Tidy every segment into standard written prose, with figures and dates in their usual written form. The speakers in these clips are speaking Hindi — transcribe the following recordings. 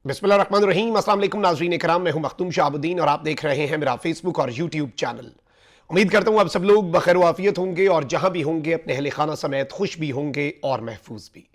बिस्मिल्लाहिर्रहमानिर्रहीम। अस्सलाम वालेकुम नाज़रीन इकराम, मैं हूं मखदूम शाहबुद्दीन और आप देख रहे हैं मेरा फेसबुक और यूट्यूब चैनल। उम्मीद करता हूं आप सब लोग बखैर वाफियत होंगे और जहां भी होंगे अपने अहले खाना समेत खुश भी होंगे और महफूज भी।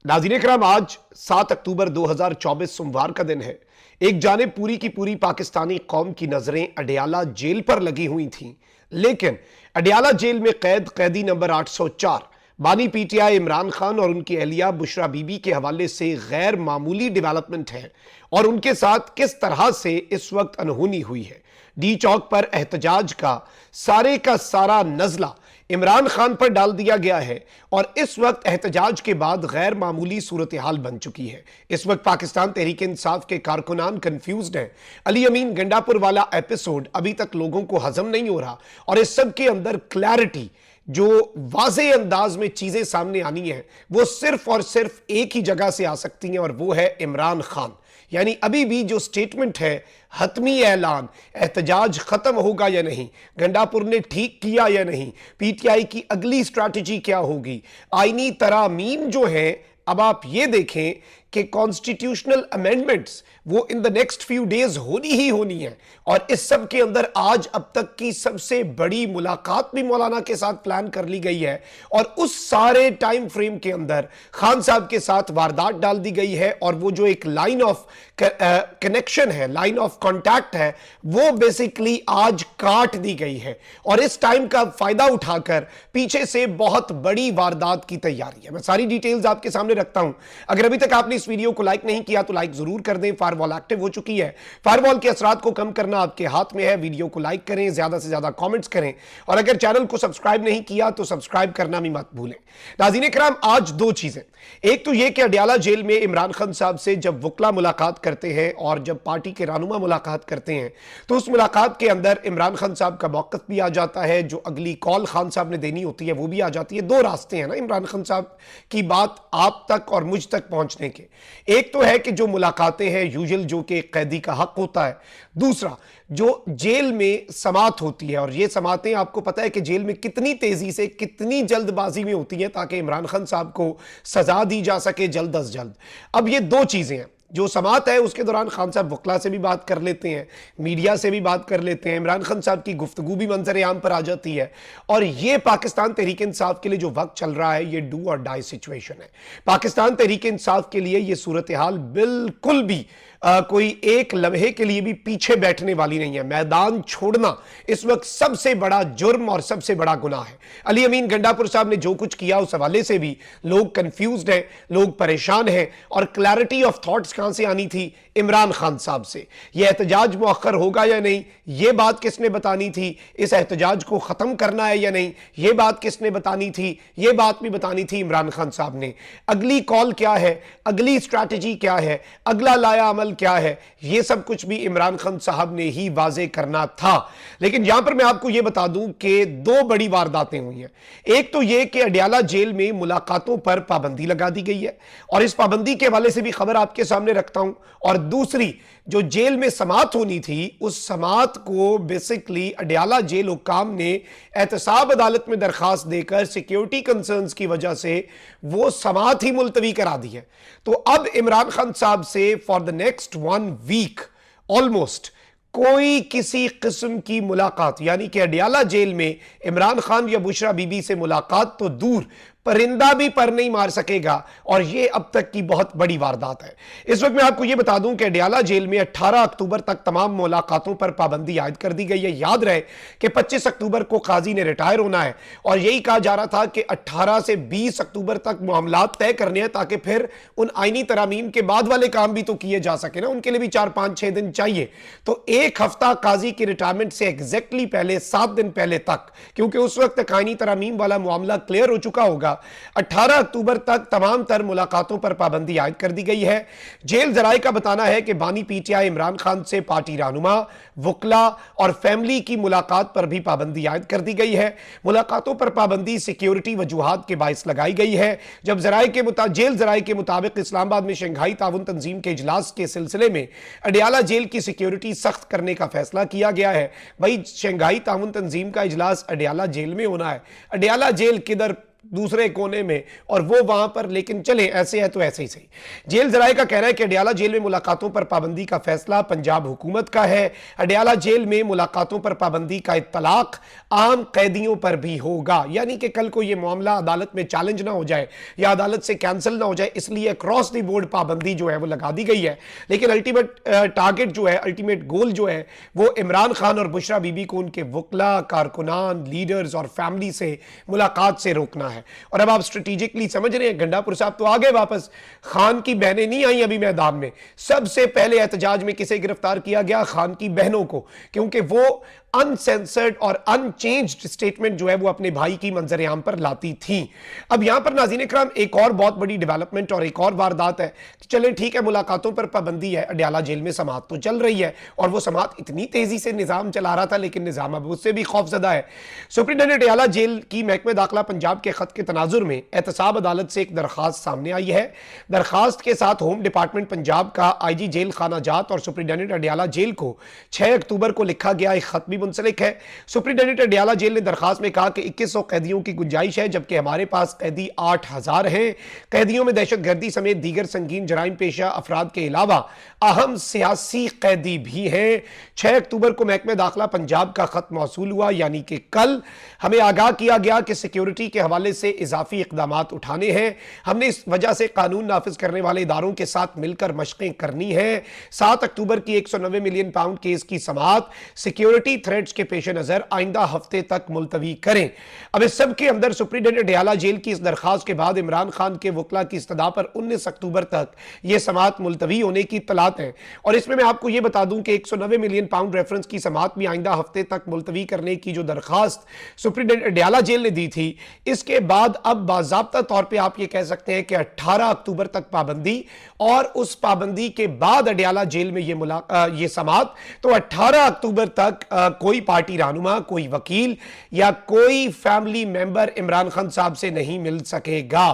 नाज़रीन इकराम, आज 7 अक्टूबर 2024 सोमवार का दिन है। एक जानिब पूरी की पूरी पाकिस्तानी कौम की नजरें अडयाला जेल पर लगी हुई थीं, लेकिन अडयाला जेल में कैदी नंबर 804 बानी पीटीआई इमरान खान और उनकी अहलिया बुशरा बीबी के हवाले से गैर मामूली डेवलपमेंट है और उनके साथ किस तरह से इस वक्त अनहोनी हुई है। डी चौक पर एहतजाज का सारा नजला इमरान खान पर डाल दिया गया है और इस वक्त एहतजाज के बाद गैर मामूली सूरत हाल बन चुकी है। इस वक्त पाकिस्तान तहरीक इंसाफ के कारकुनान कंफ्यूज्ड हैं। अली अमीन गंडापुर वाला एपिसोड अभी तक लोगों को हजम नहीं हो रहा और इस सब के अंदर क्लैरिटी, जो वाज़े अंदाज में चीजें सामने आनी है, वो सिर्फ और सिर्फ एक ही जगह से आ सकती हैं और वो है इमरान खान। यानी अभी भी जो स्टेटमेंत है, हतमी ऐलान, एहतजाज खत्म होगा या नहीं, गंडापुर ने ठीक किया या नहीं, पीटीआई की अगली स्ट्रैटेजी क्या होगी, आईनी तरामीम जो है, अब आप ये देखें कि कॉन्स्टिट्यूशनल अमेंडमेंट्स वो in the next few days होनी ही होनी है। और इस सब के अंदर आज अब तक की सबसे बड़ी मुलाकात भी मौलाना के साथ प्लान कर ली गई है और उस सारे टाइम फ्रेम के अंदर खान साहब के साथ वारदात डाल दी गई है और वो जो एक लाइन ऑफ कनेक्शन है, लाइन ऑफ कॉन्टैक्ट है, वो बेसिकली आज काट दी गई है और इस टाइम का फायदा उठाकर पीछे से बहुत बड़ी वारदात की तैयारी है। मैं सारी डिटेल्स आपके सामने रखता हूं। अगर अभी तक आपने इस वीडियो को लाइक नहीं किया तो लाइक जरूर कर दें। फायरवॉल एक्टिव हो चुकी है, फायरवॉल के असरात को कम करना आपके हाथ में है। वीडियो को लाइक करें, ज्यादा से ज्यादा कमेंट्स करें और अगर चैनल को सब्सक्राइब नहीं किया तो सब्सक्राइब करना भी मत भूलें। नाज़रीन इकराम, आज दो चीजें, एक तो यह कि अडयाला जेल में इमरान खान साहब से जब वकला मुलाकात करते हैं और जब पार्टी के रहनुमा मुलाकात करते हैं तो उस मुलाकात के अंदर इमरान खान साहब का मौक़िफ़ भी आ जाता है, जो अगली कॉल खान साहब ने देनी होती है वो भी आ जाती है। दो रास्ते हैं ना इमरान खान साहब की बात आप तक और मुझ तक पहुंचने के। एक तो है कि जो मुलाकातें हैं यूजुअल, जो कि कैदी का हक होता है। दूसरा, जो जेल में समात होती है और ये समातें आपको पता है कि जेल में कितनी तेजी से, कितनी जल्दबाजी में होती हैं ताकि इमरान खान साहब को सजा दी जा सके जल्द अज जल्द। अब ये दो चीजें हैं। जो समात है उसके दौरान खान साहब वकला से भी बात कर लेते हैं, मीडिया से भी बात कर लेते हैं, इमरान खान साहब की गुफ्तगू भी मंजर आम पर आ जाती है और ये पाकिस्तान तहरीक इंसाफ के लिए जो वक्त चल रहा है ये डू और डाई सिचुएशन है। पाकिस्तान तहरीक इंसाफ के लिए ये सूरत हाल बिल्कुल भी कोई एक लम्हे के लिए भी पीछे बैठने वाली नहीं है। मैदान छोड़ना इस वक्त सबसे बड़ा जुर्म और सबसे बड़ा गुनाह है। अली अमीन गंडापुर साहब ने जो कुछ किया उस हवाले से भी लोग कंफ्यूज्ड हैं, लोग परेशान हैं और क्लैरिटी ऑफ थॉट्स कहां से आनी थी? इमरान खान साहब से। यह एहतजाज मुअख्खर होगा या नहीं, यह बात किसने बतानी थी? इस एहतजाज को खत्म करना है या नहीं, यह बात किसने बतानी थी? यह बात भी बतानी थी इमरान खान साहब ने। अगली कॉल क्या है, अगली स्ट्रैटेजी क्या है, अगला लाया अमल क्या है, यह सब कुछ भी इमरान खान साहब ने ही वाजे करना था। लेकिन यहां पर मैं आपको यह बता दूं कि दो बड़ी वारदातें हुई हैं। एक तो यह कि अडयाला जेल में मुलाकातों पर पाबंदी लगा दी गई है और इस पाबंदी के हवाले से भी खबर आपके सामने रखता हूं। और दूसरी, जो जेल में समात होनी थी उस समात को बेसिकली अडयाला जेल हुक्काम ने एहतसाब अदालत में दरखास्त देकर सिक्योरिटी कंसर्न्स की वजह से वो समात ही मुलतवी करा दी है। तो अब इमरान खान साहब से for the next 1 week almost कोई किसी किस्म की मुलाकात, यानी कि अडयाला जेल में इमरान खान या बुशरा बीबी से मुलाकात तो दूर, परिंदा भी पर नहीं मार सकेगा और यह अब तक की बहुत बड़ी वारदात है। इस वक्त मैं आपको यह बता दूं कि अडयाला जेल में 18 अक्टूबर तक तमाम मुलाकातों पर पाबंदी आयद कर दी गई है। याद रहे कि 25 अक्टूबर को काजी ने रिटायर होना है और यही कहा जा रहा था कि 18 से 20 अक्टूबर तक मामलात तय करने हैं ताकि फिर उन आईनी तरामीम के बाद वाले काम भी तो किए जा सके ना, उनके लिए भी 4-5-6 दिन चाहिए। तो एक हफ्ता काजी की रिटायरमेंट से एग्जैक्टली पहले, 7 दिन पहले तक, क्योंकि उस वक्त तक आईनी तरामीम वाला मामला क्लियर हो चुका होगा, 18 अक्टूबर तक तमाम तर मुलाकातों पर पाबंदी आयद कर दी गई है। जेल जराये का बताना है कि बानी पीटीआई इमरान खान से पार्टी रहनुमा, वकला और फैमिली की मुलाकात पर भी पाबंदी आयद कर दी गई है। मुलाकातों पर पाबंदी सिक्योरिटी वजूहात के बायस लगाई गई है। जब जेल जराये के मुताबिक इस्लामाबाद में शंघाई ताउन तंजीम के इजलास के सिलसिले में अडयाला जेल की सिक्योरिटी सख्त करने का फैसला किया गया है। भाई, शंघाई ताउन तंजीम का इजलास अडयाला जेल में होना है। अडयाला जेल किधर दूसरे कोने में और वो वहां पर, लेकिन चले ऐसे है तो ऐसे ही सही। जेल जराये का कहना है कि अडयाला जेल में मुलाकातों पर पाबंदी का फैसला पंजाब हुकूमत का है। अडयाला जेल में मुलाकातों पर पाबंदी का इत्तलाक आम कैदियों पर भी होगा, यानी कि कल को यह मामला अदालत में चैलेंज ना हो जाए या अदालत से कैंसिल ना हो जाए, इसलिए अक्रॉस द बोर्ड पाबंदी जो है वो लगा दी गई है। लेकिन अल्टीमेट टारगेट जो है, अल्टीमेट गोल जो है वो इमरान खान और बुशरा बीबी को उनके वकला, कारकुनान, लीडर्स और फैमिली से मुलाकात से रोकना है। और अब आप स्ट्रेटेजिकली समझ रहे हैं, गंडापुर साहब तो आ गए वापस, खान की बहनें नहीं आई अभी मैदान में। सबसे पहले एहतजाज में किसे गिरफ्तार किया गया? खान की बहनों को, क्योंकि वो अनसेंसर्ड और अनचेंज्ड स्टेटमेंट जो है वो अपने भाई की मंजर आम पर लाती थी। अब यहां पर नाज़रीन इकराम एक और बहुत बड़ी डेवलपमेंट और एक और वारदात है। चलें ठीक है, मुलाकातों पर पाबंदी है, अडयाला जेल में समाअत तो चल रही है और वो समाअत इतनी तेजी से निजाम चला रहा था, लेकिन निजाम अब उससे भी खौफजदा है। सुप्रीडेंटेंट अडयाला जेल की महकमे दाखिला पंजाब के खत के तनाजुर में एहतसाब अदालत से एक दरखास्त सामने आई है। दरखास्त के साथ होम डिपार्टमेंट पंजाब का IG जेल खाना जात और सुप्रीडेंटेंट अडयाला जेल को 6 अक्टूबर को लिखा गया एक खत भी मुंसलिक है। सुप्रीडेंटेंट अडयाला जेल ने दरखास्त में कहा कि 2100 कैदियों की गुंजाइश है, जबकि हमारे पास कैदी 8000 हैं। कैदियों में दहशतगर्दी समेत दीगर संगीन जराइम पेशा अफराद के अलावा अहम सियासी कैदी भी हैं। 6 अक्टूबर को महकमे दाखिला पंजाब का खत मौसूल हुआ, यानी कि कल हमें आगाह किया गया कि सिक्योरिटी के हवाले से इजाफी इकदाम उठाने हैं। हमने इस वजह से कानून नाफिज करने वाले इदारों के साथ मिलकर मशकें करनी है। 7 अक्टूबर की 190 मिलियन पाउंड केस की समाअत सिक्योरिटी थ्रेट्स के पेश नजर आइंदा हफ्ते तक मुलतवी करें। अब इस सब के अंदर सुप्रीडेंटेंट अडयाला जेल की इस दरखास्त के बाद इमरान खान के वकला की इस्तदा पर 19 अक्टूबर तक यह समाअत मुलतवी होने की इत्तलात है। और इसमें मैं आपको यह बता दूं कि 190 मिलियन पाउंड रेफरेंस की समाअत भी आइंदा हफ्ते तक मुलतवी करने की जो दरखास्त सुप्रीडेंटेंट अडयाला जेल ने दी थी, इसके बाद अब बाज़ाब्ता तौर पर आप यह कह सकते हैं कि 18 अक्टूबर तक पाबंदी, और उस पाबंदी के बाद अडयाला जेल में यह समाअत, तो 18 अक्टूबर तक कोई पार्टी रहनुमा, कोई वकील या कोई फैमिली मेंबर इमरान खान साहब से नहीं मिल सकेगा।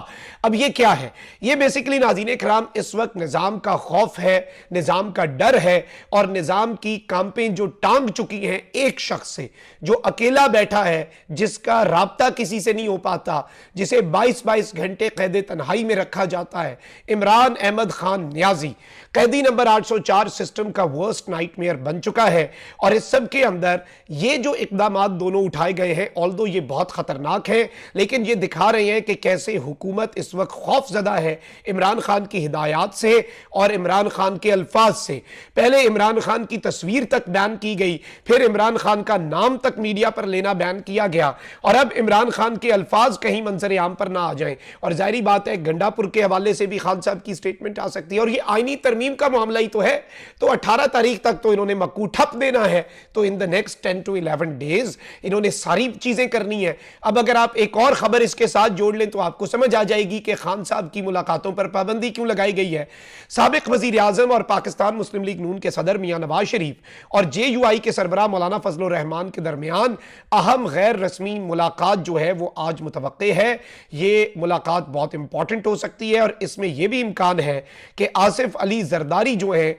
अब यह क्या है? यह बेसिकली नाज़रीन इकराम इस वक्त निजाम का खौफ है, निजाम का डर है और निजाम की कांपें जो टांग चुकी हैं एक शख्स से, जो अकेला बैठा है, जिसका राब्ता किसी से नहीं हो पाता, जिसे 22-22 घंटे कैद तन्हाई में रखा जाता है, इमरान अहमद खान नियाजी कैदी नंबर 804 सिस्टम का वर्स्ट नाइटमेयर बन चुका है। और इस सब के अंदर ये जो इकदाम दोनों उठाए गए हैं, ऑल्दो ये बहुत खतरनाक है, लेकिन ये दिखा रहे हैं कि कैसे हुकूमत इस वक्त खौफजदा है इमरान खान की हिदायत से और इमरान खान के अल्फाज से। पहले इमरान खान की तस्वीर तक बैन की गई, फिर इमरान खान का नाम तक मीडिया पर लेना बैन किया गया, और अब इमरान खान के अल्फाज कहीं मंजर आम पर ना आ जाएं। और जाहिर बात है गंडापुर के हवाले से भी खान साहब की स्टेटमेंट आ सकती है, और ये आईनी तरमीम का मामला ही तो है। तो 18 तारीख तक तो इन्होंने मक्कू ठप देना है, तो in the next 10 to 11 days इन्होंने सारी चीजें करनी है। अब अगर आप एक और खबर इसके साथ जोड़ लें तो आपको समझ आ जाएगी कि खान साहब की मुलाकातों पर पाबंदी क्यों लगाई गई है। साबिक वजीर आजम और पाकिस्तान मुस्लिम लीग नून के सदर मियां नवाज शरीफ और JUI के सरबराह मौलाना फजल रहमान के दरमियान अहम गैर रस्मी मुलाकात जो है वो आज मुतवक्के है। ये मुलाकात बहुत इंपॉर्टेंट हो सकती है और इसमें यह भी इम्कान है कि आसिफ अली जरदारी जो है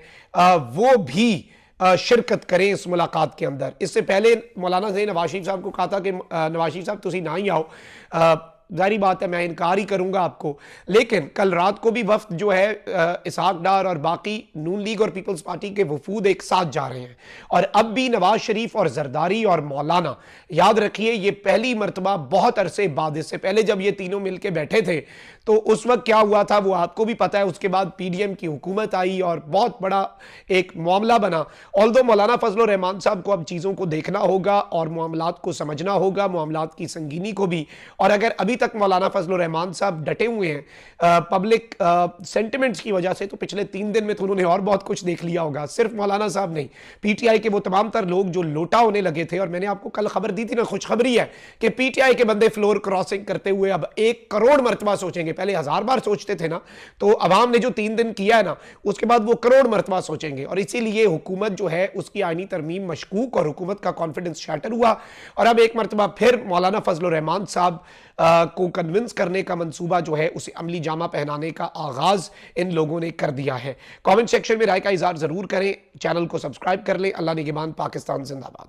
वो भी शिरकत करें इस मुलाकात के अंदर। इससे पहले मौलाना ज़ैन नवाज शरीफ साहब को कहा था कि नवाज शरीफ साहब तुसी ना ही आओ, जारी बात है मैं इनकार ही करूंगा आपको, लेकिन कल रात को भी वफ्द जो है इसहाक डार और बाकी नून लीग और पीपल्स पार्टी के वफूद एक साथ जा रहे हैं। और अब भी नवाज शरीफ और जरदारी और मौलाना, याद रखिए ये पहली मरतबा बहुत अरसे बाद, इससे पहले जब ये तीनों मिलकर बैठे थे तो उस वक्त क्या हुआ था वो आपको भी पता है। उसके बाद PDM की हुकूमत आई और बहुत बड़ा एक मामला बना। ऑल्दो मौलाना फजल रहमान साहब को अब चीज़ों को देखना होगा और मामलात को समझना होगा, मामलात की संगीनी को भी। और अगर अभी तक मौलाना फजल रहमान साहब डटे हुए हैं पब्लिक सेंटिमेंट्स की वजह से, तो पिछले 3 दिन में तो उन्होंने और बहुत कुछ देख लिया होगा। सिर्फ मौलाना साहब नहीं, PTI के वो तमाम तर लोग जो लोटा होने लगे थे। और मैंने आपको कल खबर दी थी ना, खुशखबरी है कि PTI के बंदे फ्लोर क्रॉसिंग करते हुए अब 1 करोड़ मरतबा सोचेंगे। पहले 1000 बार सोचते थे ना, तो अवाम ने जो 3 दिन किया है ना, उसके बाद वो करोड़ मरतबा सोचेंगे। और इसीलिए हुकूमत जो है उसकी आईनी तरमीम मशकूक और हुकूमत का कॉन्फिडेंस शैटर हुआ। और अब एक मरतबा फिर मौलाना फजल रहमान साहब को कन्विंस करने का मंसूबा जो है उसे अमली जामा पहनाने का आगाज इन लोगों ने कर दिया है। कमेंट सेक्शन में राय का इजहार जरूर करें, चैनल को सब्सक्राइब कर लें। अल्लाह निगहबान, पाकिस्तान जिंदाबाद।